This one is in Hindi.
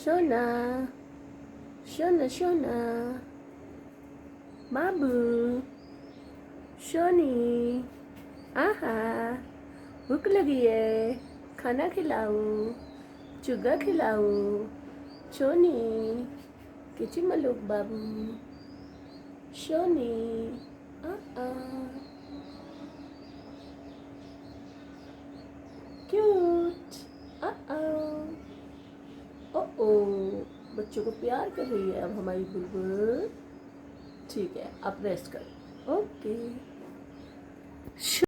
सोना सोना सोना बाबू सोनी आहा भूख लगी है खाना खिलाओ चुगा खिलाओ सोनी किची मलूक बाबू सोनी क्यूट ओ बच्चों को प्यार कर रही है अब हमारी बुलबुल। ठीक है आप रेस्ट करो ओके।